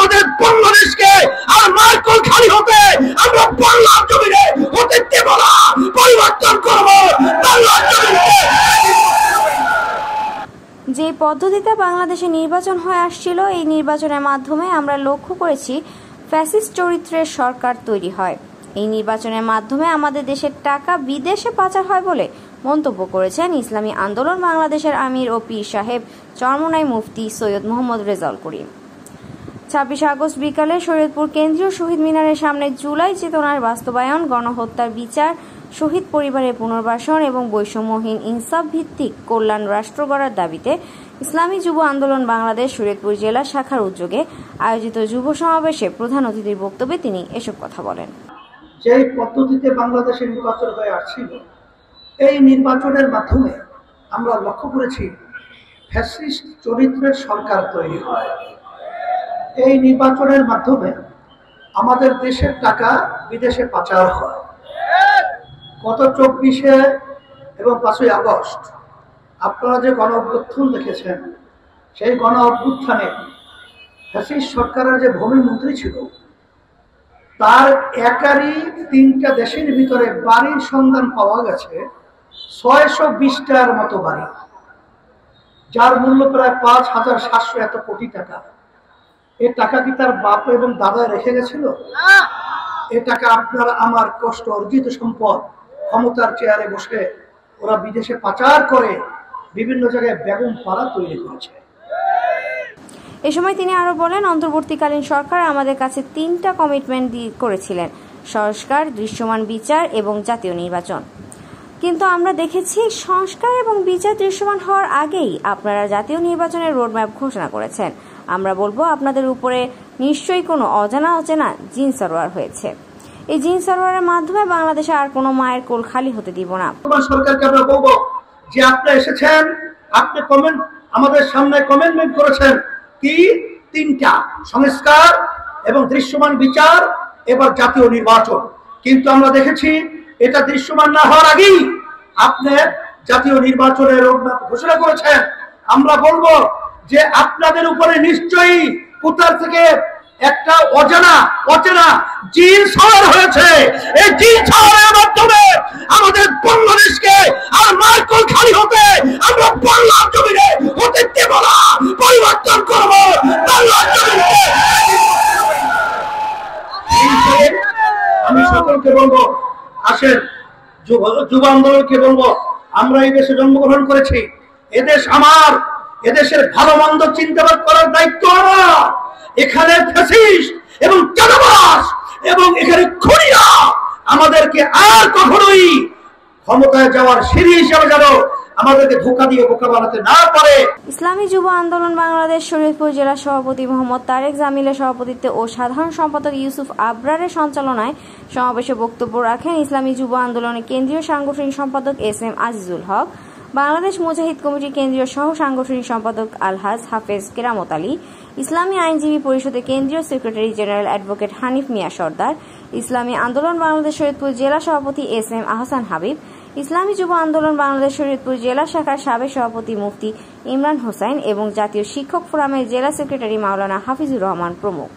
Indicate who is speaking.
Speaker 1: আমাদের বাংলাদেশকে আর মার্কল খালি হতে আমরা বাংলার জমিনে হতে দেব না, পরিবর্তন করব বাংলার জমিনে।
Speaker 2: যে পদ্ধতিতে বাংলাদেশে নির্বাচন হয়ে আসছিল, এই নির্বাচনের মাধ্যমে আমরা লক্ষ্য করেছি ফ্যাসিস্ট চরিত্রের সরকার তৈরি হয়। এই নির্বাচনের মাধ্যমে আমাদের দেশের টাকা বিদেশে পাচার হয় বলে মন্তব্য করেছেন ইসলামী আন্দোলন বাংলাদেশের আমির ও পীর সাহেব চরমনাই মুফতি সৈয়দ মোহাম্মদ রেজাউল করিম। 26 আগস্ট বিকালে শরীয়তপুর কেন্দ্রীয় শহীদ মিনারের সামনে জুলাই চেতনার বাস্তবায়ন, গণহত্যার বিচার, শহীদ পরিবারের পুনর্বাসন এবং বৈষম্যহীন ইনসাফ ভিত্তিক কল্যাণ রাষ্ট্র গড়ার দাবিতে ইসলামী যুব আন্দোলন বাংলাদেশ শরীয়তপুর জেলা শাখার উদ্যোগে আয়োজিত যুব সমাবেশে প্রধান অতিথির বক্তব্যে তিনি এসব কথা বলেন।
Speaker 1: যে পদ্ধতিতে বাংলাদেশে নির্বাচন হয়ে আসছিল, এই নির্বাচনের মাধ্যমে আমরা লক্ষ্য করেছি ফ্যাসিস্ট চরিত্রের সরকার তৈরি হয়। এই নির্বাচনের মাধ্যমে আমাদের দেশের টাকা বিদেশে পাচার হয়। গত 24 এবং 5 আগস্ট আপনারা যে গণ অভ্যুত্থান দেখেছেন, সেই গণ অভ্যুত্থানে ফ্যাসিস্ট সরকারের যে ভূমিমন্ত্রী ছিল, তার একারই 3টা দেশের ভিতরে বাড়ির সন্ধান পাওয়া গেছে 620টার মতো বাড়ি, যার মূল্য প্রায় 5700 এত কোটি টাকা। এই টাকা কি তার বাপ এবং দাদা রেখে গেছিল? এ টাকা আপনার আমার কষ্ট অর্জিত সম্পদ, ক্ষমতার চেয়ারে বসে ওরা বিদেশে পাচার করে বিভিন্ন জায়গায় বেগম পাড়া তৈরি করেছে।
Speaker 2: এ সময় তিনি আরো বলেন, অন্তর্বর্তীকালীন সরকার আমাদের কাছে 3টা কমিটমেন্ট করেছিলেন: সংস্কার, দৃশ্যমান বিচার এবং জাতীয় নির্বাচন। কিন্তু আমরা দেখেছি সংস্কার এবং বিচার দৃশ্যমান হওয়ার আগেই আপনারা জাতীয় নির্বাচনের রোডম্যাপ ঘোষণা করেছেন। আমরা বলবো, আপনাদের উপরে নিশ্চয়ই কোনো অজানা জিন সরোয়ার হয়েছে। এই জিন সরোয়ারের মাধ্যমে বাংলাদেশে আর কোনো মায়ের কোল খালি হতে দিব না।
Speaker 1: সরকারকে আমরা বলবো যে আপনারা এসেছেন, আপনি কমেন্ট আমাদের সামনে কমেন্টমেন্ট করেছেন কি 3টা: সংস্কার এবং দৃশ্যমান বিচার, এবার জাতীয় নির্বাচন। কিন্তু আমরা দেখেছি এটা দৃশ্যমান না হওয়ার আগেই আপনি জাতীয় নির্বাচনের রোডম্যাপ ঘোষণা করেছেন। আমরা বলবো যে আপনাদের উপরে নিশ্চয়ই কোথা থেকে একটা অচেনা জিন সওয়ার হয়েছে। এই জিন সওয়ারের মাধ্যমে আমাদের বাংলাদেশকে আর মার্কল খালি হতে আমরা বাংলার জমিনে হতে দেব না, পরিবর্তন করব বাংলার জমিনে। আমি সকলকে বলবো, আসেন যুব আন্দোলনকে বলবো, আমরা এই দেশে জন্মগ্রহণ করেছি, এদেশ আমার, এদেশের ভালো মন্দ চিন্তাবাদ করার দায়িত্ব আমার। এখানে ফ্যাসিস্ট এবং চাঁদাবাজ এবং এখানে খুনিরা আমাদেরকে আর কখনোই ক্ষমতায় যাওয়ার সিঁড়ি হিসেবে যেন আমাদেরকে ধোঁকা দিয়ে বোকা বানাতে না পারে।
Speaker 2: ইসলামী যুব আন্দোলন বাংলাদেশ শরীয়তপুর জেলা সভাপতি মোহাম্মদ তারেক জামিলের সভাপতিত্বে ও সাধারণ সম্পাদক ইউসুফ আবরারের সঞ্চালনায় সমাবেশে বক্তব্য রাখেন ইসলামী যুব আন্দোলনের কেন্দ্রীয় সাংগঠনিক সম্পাদক SM আজিজুল হক, বাংলাদেশ মুজাহিদ কমিটির কেন্দ্রীয় সহ সাংগঠনিক সম্পাদক আলহাজ হাফেজ কেরামত আলী, ইসলামী আইনজীবী পরিষদের কেন্দ্রীয় সেক্রেটারি জেনারেল অ্যাডভোকেট হানিফ মিয়া সর্দার, ইসলামী আন্দোলন বাংলাদেশ শরীয়তপুর জেলা সভাপতি SM আহসান হাবিব, ইসলামী যুব আন্দোলন বাংলাদেশ শরীয়তপুর জেলা শাখার সাবেক সভাপতি মুফতি ইমরান হোসাইন এবং জাতীয় শিক্ষক ফোরামের জেলা সেক্রেটারি মাওলানা হাফিজুর রহমান প্রমুখ।